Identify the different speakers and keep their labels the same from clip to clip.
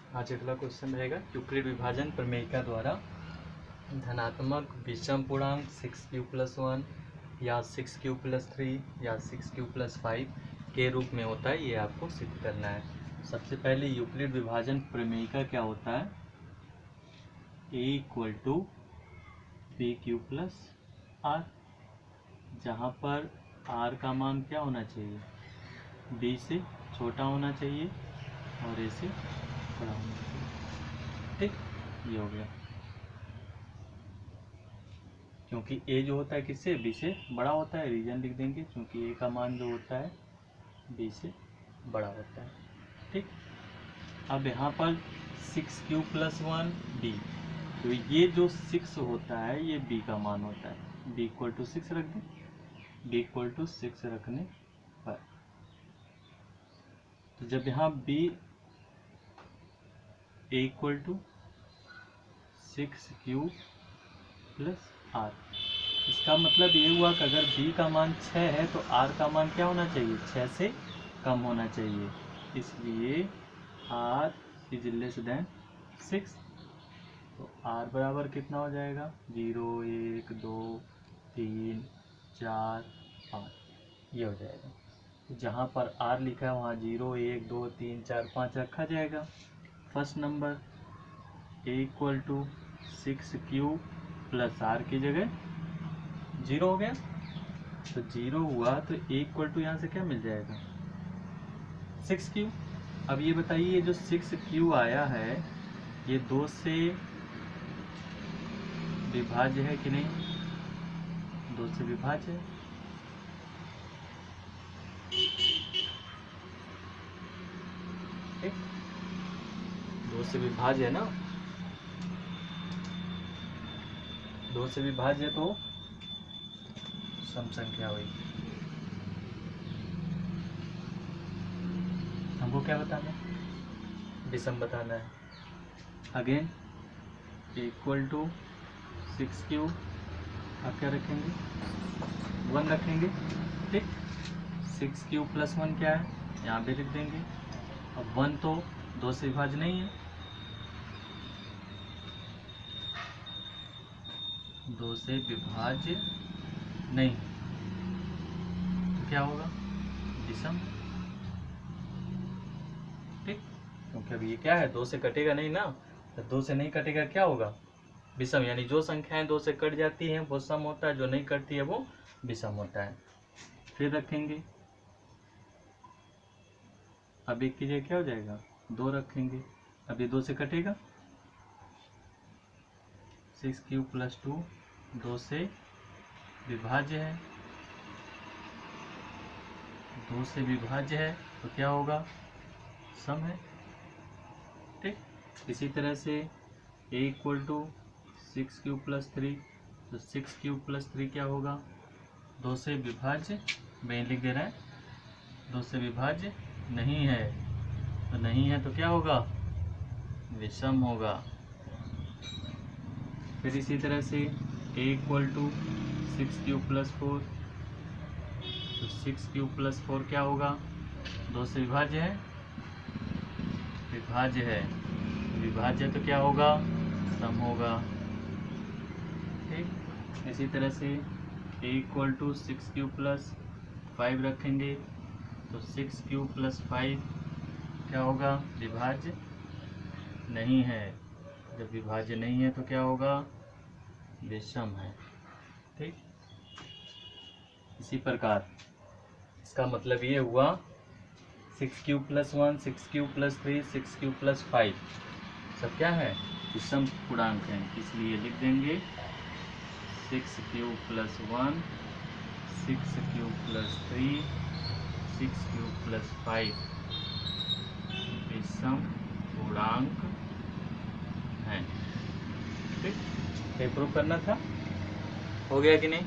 Speaker 1: आज अगला क्वेश्चन रहेगा यूक्लिड विभाजन प्रमेयिका द्वारा धनात्मक विषम पूर्णांक 6q+1 या 6q+3 या 6q+5 के रूप में होता है, ये आपको सिद्ध करना है। सबसे पहले यूक्लिड विभाजन प्रमेयिका क्या होता है? a = bq+r, जहाँ पर r का मान क्या होना चाहिए? b से छोटा होना चाहिए और a से बड़ा होना चाहिए। ठीक, ये हो गया। क्योंकि a जो होता है किससे? b से बड़ा होता है, रीजन लिख देंगे, क्योंकि a का मान जो होता है b से बड़ा होता है। ठीक, अब यहाँ पर 6q+1 b, तो ये जो 6 होता है ये b का मान होता है। b = 6 रख दें। b = 6 रखने पर तो जब यहाँ b a = 6q+r, इसका मतलब ये हुआ कि अगर b का मान 6 है तो r का मान क्या होना चाहिए? 6 से कम होना चाहिए। इसलिए r > 6। तो r बराबर कितना हो जाएगा? 0 1 2 3 4 5, ये हो जाएगा। तो जहाँ पर r लिखा है वहाँ 0 1 2 3 4 5 रखा जाएगा। फर्स्ट नंबर a = 6q+r की जगह 0 हो गया। तो 0 हुआ तो a = यहाँ से क्या मिल जाएगा? 6q। अब ये बताइए, ये जो 6q आया है ये 2 से विभाज्य है कि नहीं? 2 से विभाज्य है। ठीक, 2 से विभाज्य है ना, 2 से विभाज्य है तो सम संख्या हुई। हमको क्या बताना है? विषम बताना है। अगेन a = 6q, अब क्या रखेंगे? 1 रखेंगे। ठीक, 6q+1 क्या है? यहाँ पे लिख देंगे। अब 1 तो 2 से विभाज्य नहीं है, 2 से विभाज्य नहीं, तो क्या होगा? विषम। ठीक, क्योंकि अब ये क्या है? 2 से कटेगा नहीं ना, तो 2 से नहीं कटेगा, क्या होगा? विषम। यानी जो संख्याएं 2 से कट जाती हैं वो सम होता है, जो नहीं कटती है वो विषम होता है। फिर रखेंगे, अब एक की जगह क्या हो जाएगा? 2 रखेंगे। अब ये 2 से कटेगा, 6q+2 2 से विभाज्य है, 2 से विभाज्य है तो क्या होगा? सम है। ठीक, इसी तरह से a = 6q+3, तो 6q+3 क्या होगा? 2 से विभाज्य, मैं लिख दे रहा है, 2 से विभाज्य नहीं है, तो नहीं है तो क्या होगा? विषम होगा। फिर इसी तरह से a = 6q+4, तो 6q+4 क्या होगा? 2 से विभाज्य है, विभाज्य है, विभाज्य तो क्या होगा? सम होगा। ठीक, इसी तरह से a = 6q+5 रखेंगे, तो 6q+5 क्या होगा? विभाज्य नहीं है, जब विभाज्य नहीं है तो क्या होगा? विषम है। ठीक, इसी प्रकार इसका मतलब ये हुआ 6q+1 6q+3 6q+5 सब क्या है? विषम पूर्णांक हैं, इसलिए लिख देंगे 6q+1 6q+3 6q+5 विषम पूर्णांक हैं। ठीक, ये प्रूव करना था। हो गया कि नहीं?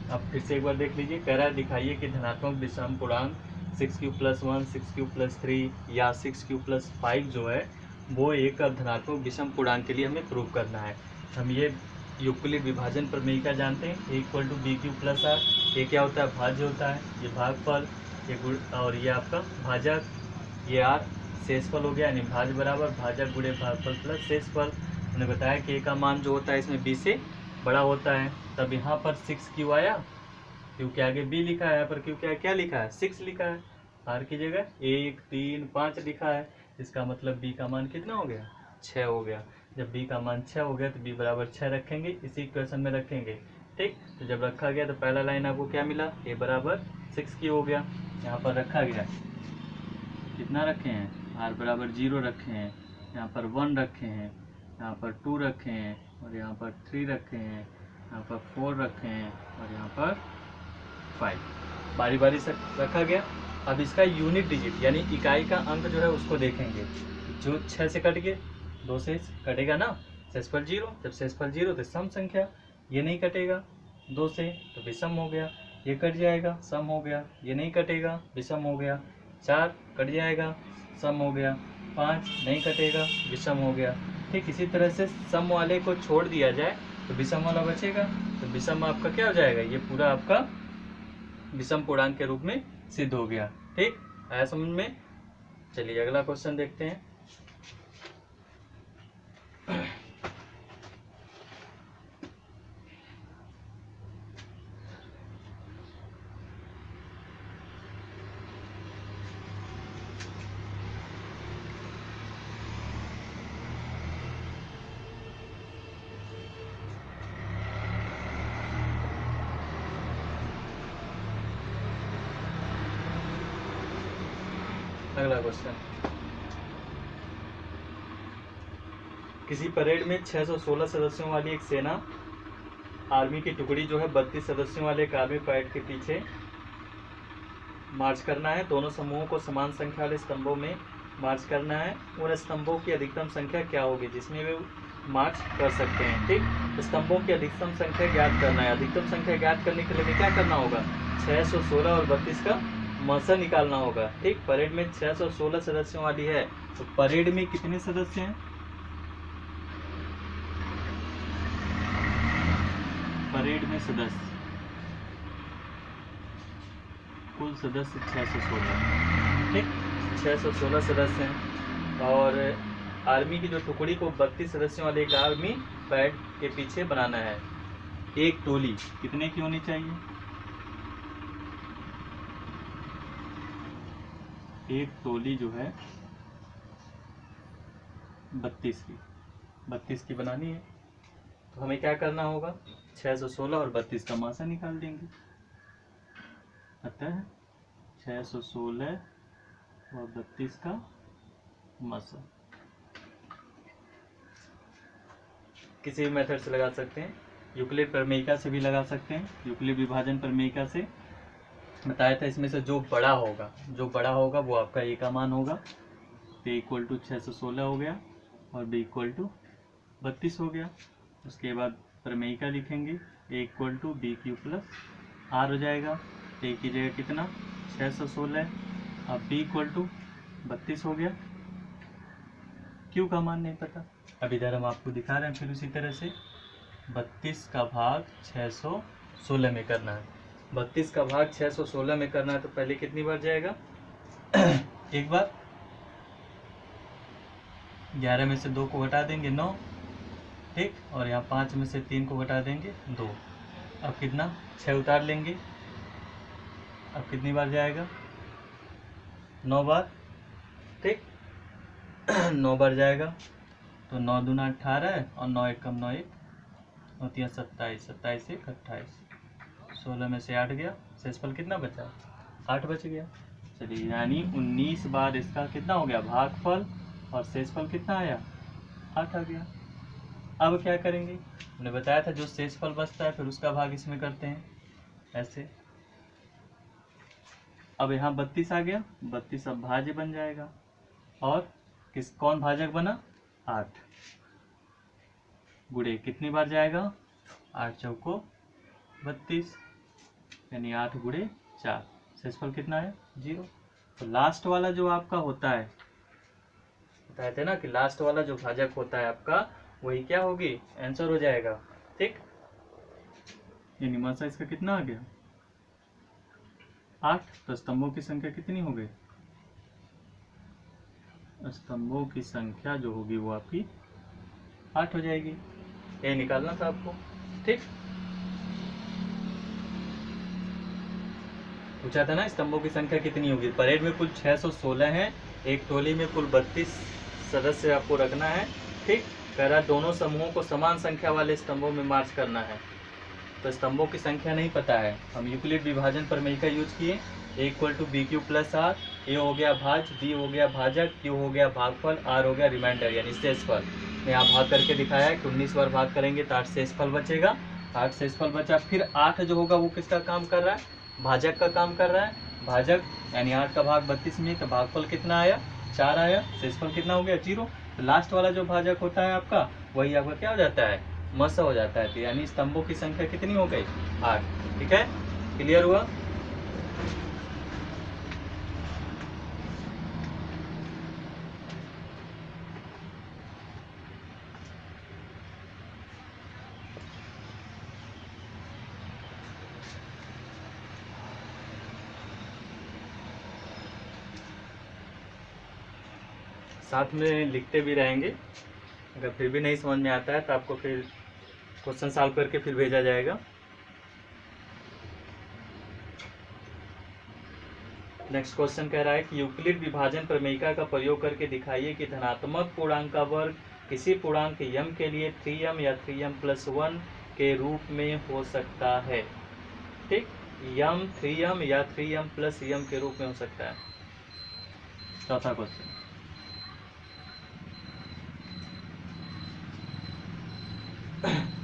Speaker 1: अब फिर से एक बार देख लीजिए। कह रहा है दिखाइए कि धनात्मक विषम पूर्णांक 6q+1 6q+3 या 6q+5 जो है वो एक धनात्मक विषम पूर्णांक के लिए हमें प्रूव करना है। हम ये यूक्लिड विभाजन प्रमेयिका जानते हैं, a = bq+r। ये क्या होता है? भाज्य होता है, ये भागफल, ये गुण, और ये आपका भाजक, ये r शेषफल हो गया, यानी भाज्य बराबर भाजक गुणे भागफल प्लस शेषफल। हमने बताया कि a का मान जो होता है इसमें b से बड़ा होता है, तब यहाँ पर 6 क्यों आया, क्योंकि आगे b लिखा है, पर क्योंकि क्या लिखा है 6 लिखा है, r की जगह 1 3 5 लिखा है, इसका मतलब b का मान कितना हो गया 6 हो गया। जब b का मान 6 हो गया तो b बराबर 6 रखेंगे, इसी इक्वेशन में रखेंगे। ठीक, तो जब रखा गया तो पहला लाइन आपको क्या मिला, a बराबर 6 की हो गया, यहाँ पर रखा गया कितना रखे हैं, r बराबर 0 रखे हैं, यहाँ पर 1 रखे हैं, यहाँ पर 2 रखे हैं, और यहाँ पर 3 रखे हैं, यहाँ पर 4 रखे हैं, और यहाँ पर 5 बारी बारी से रखा गया। अब इसका यूनिट डिजिट यानी इकाई का अंक जो है उसको देखेंगे, जो 6 से कट गए, 2 से कटेगा ना, शेषफल 0, जब शेषफल 0 तो सम संख्या, ये नहीं कटेगा 2 से तो विषम हो गया, ये कट जाएगा सम हो गया, ये नहीं कटेगा विषम हो गया, 4 कट जाएगा सम हो गया, 5 नहीं कटेगा विषम हो गया। ठीक इसी तरह से सम वाले को छोड़ दिया जाए तो विषम वाला बचेगा, तो विषम आपका क्या हो जाएगा, ये पूरा आपका विषम पूर्णांक के रूप में सिद्ध हो गया। ठीक, आया समझ में। चलिए अगला क्वेश्चन देखते हैं। अगला क्वेश्चन, किसी परेड में 616 सदस्यों वाली एक सेना आर्मी की टुकड़ी जो है 32 सदस्यों वाले एक आर्मी पैड के पीछे मार्च करना है। दोनों समूहों को समान संख्या वाले स्तंभों में मार्च करना है। उन स्तंभों की अधिकतम संख्या क्या होगी जिसमें वे मार्च कर सकते हैं। ठीक, स्तंभों की अधिकतम संख्या ज्ञात करना है। अधिकतम संख्या ज्ञात करने के लिए क्या करना होगा, 616 और 32 का मौसा निकालना होगा। ठीक, परेड में 616 सदस्यों वाली है, तो परेड में कितने सदस्य हैं, परेड में सदस्य कुल सदस्य 616। ठीक, 616 सदस्य हैं, और आर्मी की जो टुकड़ी को 32 सदस्यों वाले एक आर्मी पैड के पीछे बनाना है। एक टोली कितने की होनी चाहिए, एक टोली जो है 32 की बनानी है, तो हमें क्या करना होगा, 616 और 32 का मासा निकाल देंगे। अतः 616 और 32 का मासा किसी भी मेथड से लगा सकते हैं, यूक्लिड प्रमेयिका से भी लगा सकते हैं, यूक्लिड विभाजन प्रमेयिका से बताया था। इसमें से जो बड़ा होगा वो आपका ए का मान होगा, तो इक्वल टू 616 हो गया और बी इक्वल टू 32 हो गया। उसके बाद प्रमेयिका लिखेंगे, A equal to B Q plus R हो जाएगा। ए की जगह कितना 616, अब बी इक्वल टू 32 हो गया। क्यू का मान नहीं पता, अब इधर हम आपको दिखा रहे हैं। फिर उसी तरह से 32 का भाग 616 में करना है। 32 का भाग 616 में करना है, तो पहले कितनी बार जाएगा एक बार, 11 में से 2 को घटा देंगे 9। ठीक, और यहाँ 5 में से 3 को घटा देंगे 2। अब कितना 6 उतार लेंगे, अब कितनी बार जाएगा 9 बार। ठीक 9 बार जाएगा, तो 9 दूना 18 और 9 एकम 9 एक होती है 27, 27 एक 28, 16 में से 8 गया, शेषफल कितना बचा 8 बच गया। चलिए यानी 19 बार इसका कितना हो गया भागफल, और शेषफल कितना आया 8 आ गया। अब क्या करेंगे, हमने बताया था जो शेषफल बचता है फिर उसका भाग इसमें करते हैं ऐसे। अब यहाँ 32 आ गया, 32 अब भाज्य बन जाएगा, और कौन भाजक बना 8, गुणे कितनी बार जाएगा 8 चौको 32, यानी 8 गुणे 4, शेषफल कितना है 0। तो लास्ट वाला जो आपका होता है, बताए थे ना कि लास्ट वाला जो भाजक होता है आपका वही क्या होगी आंसर हो जाएगा। ठीक, यानी मासा इसका कितना आ गया 8, तो स्तंभों की संख्या कितनी हो गई स्तंभों की संख्या जो होगी वो आपकी 8 हो जाएगी। ये निकालना था आपको। ठीक, पूछा था ना स्तंभों की संख्या कितनी होगी। परेड में कुल 616 है, एक टोली में कुल 32 सदस्य आपको रखना है। ठीक, कह रहा दोनों समूहों को समान संख्या वाले स्तंभों में मार्च करना है। तो स्तंभों की संख्या नहीं पता है, हम यूक्लिड विभाजन प्रमेय का यूज किए। A equal to B Q plus R, A हो गया भाज्य, बी हो गया भाजक, क्यू हो गया भागफल, आर हो गया रिमाइंडर यानी शेषफल। मैं यहाँ भाग करके दिखाया है कि 19 बार भाग करेंगे तो 8 शेषफल बचेगा। 8 शेषफल बचा, फिर 8 जो होगा वो किसका काम कर रहा है, भाजक का काम कर रहा है। भाजक यानी 8 का भाग 32 में, तो भागफल कितना आया, 4 आया। शेषफल कितना हो गया, 0। तो लास्ट वाला जो भाजक होता है आपका, वही आपका क्या हो जाता है, मस हो जाता है। तो यानी स्तंभों की संख्या कितनी हो गई, 8। ठीक है, क्लियर हुआ। साथ में लिखते भी रहेंगे, अगर फिर भी नहीं समझ में आता है तो आपको फिर क्वेश्चन सॉल्व करके फिर भेजा जाएगा। नेक्स्ट क्वेश्चन कह रहा है कि यूक्लिड विभाजन प्रमेयिका का प्रयोग करके दिखाइए कि धनात्मक पूर्णांक का वर्ग किसी पूर्णांक m के लिए 3m या 3m+1 के रूप में हो सकता है। ठीक, m 3m या 3m+m के रूप में हो सकता है। चौथा क्वेश्चन,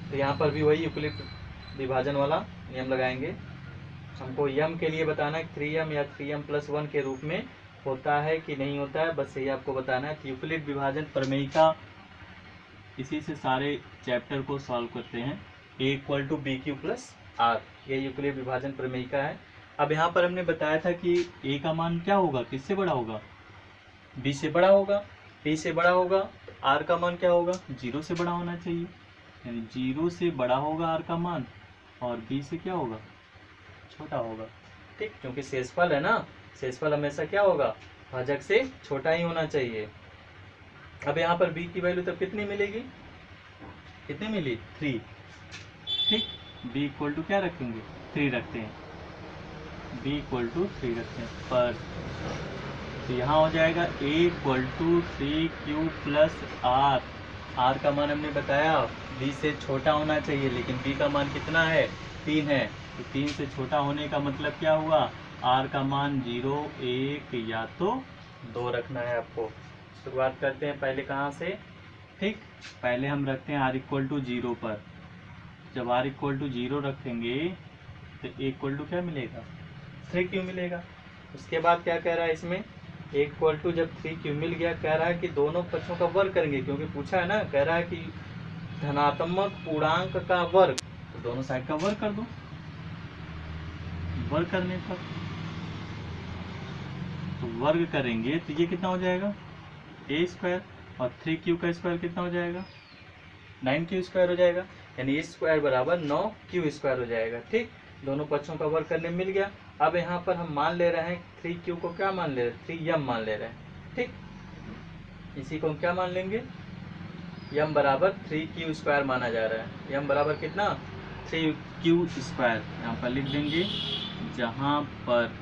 Speaker 1: तो यहाँ पर भी वही यूक्लिड विभाजन वाला नियम लगाएंगे। हमको m के लिए बताना है 3m या 3m+1 के रूप में होता है कि नहीं होता है, बस यही आपको बताना है। तो यूक्लिड विभाजन प्रमेयिका, इसी से सारे चैप्टर को सॉल्व करते हैं। a equal to B Q plus r, ये यूक्लिड विभाजन प्रमेयिका है। अब यहाँ पर हमने बताया था कि a का मान क्या होगा, किससे बड़ा होगा, b से बड़ा होगा। b से बड़ा होगा तो r का मान क्या होगा, 0 से बड़ा होना चाहिए, यानी 0 से बड़ा होगा r का मान, और b से क्या होगा, छोटा होगा। ठीक, क्योंकि शेषफल है ना, शेषफल हमेशा क्या होगा, भाजक से छोटा ही होना चाहिए। अब यहाँ पर b की वैल्यू तब कितनी मिलेगी, कितनी मिली, 3। ठीक, b इक्वल टू क्या रखेंगे, 3 रखते हैं, b इक्वल टू 3 रखते हैं पर। तो यहाँ हो जाएगा a equal to 3q plus r. R का मान हमने बताया b से छोटा होना चाहिए, लेकिन b का मान कितना है, 3 है। तो 3 से छोटा होने का मतलब क्या हुआ, r का मान 0, 1 या तो 2 रखना है आपको। शुरुआत करते हैं पहले कहाँ से। ठीक, पहले हम रखते हैं r इक्वल टू 0 पर। जब r इक्वल टू 0 रखेंगे तो a इक्वल टू क्या मिलेगा, 3q मिलेगा। उसके बाद क्या कह रहा है इसमें, a इक्वल टू जब 3q मिल गया, कह रहा है कि दोनों पक्षों का वर्ग करेंगे, क्योंकि पूछा है ना, कह रहा है कि धनात्मक पूर्णांक का वर्ग, तो दोनों साइड का वर्ग कर दो। वर्ग करने पर तो वर्ग करेंगे तो ये कितना हो जाएगा, a² और 3q का स्क्वायर कितना हो जाएगा, 9q² हो जाएगा, यानी a² बराबर 9q² हो जाएगा। ठीक, दोनों पक्षों का वर्ग करने मिल गया। अब यहाँ पर हम मान ले रहे हैं 3q को क्या मान ले रहे हैं, 3m मान ले रहे हैं। ठीक, इसी को हम क्या मान लेंगे, m बराबर 3q² माना जा रहा है। m बराबर कितना, 3q²। यहाँ पर लिख देंगे, जहाँ पर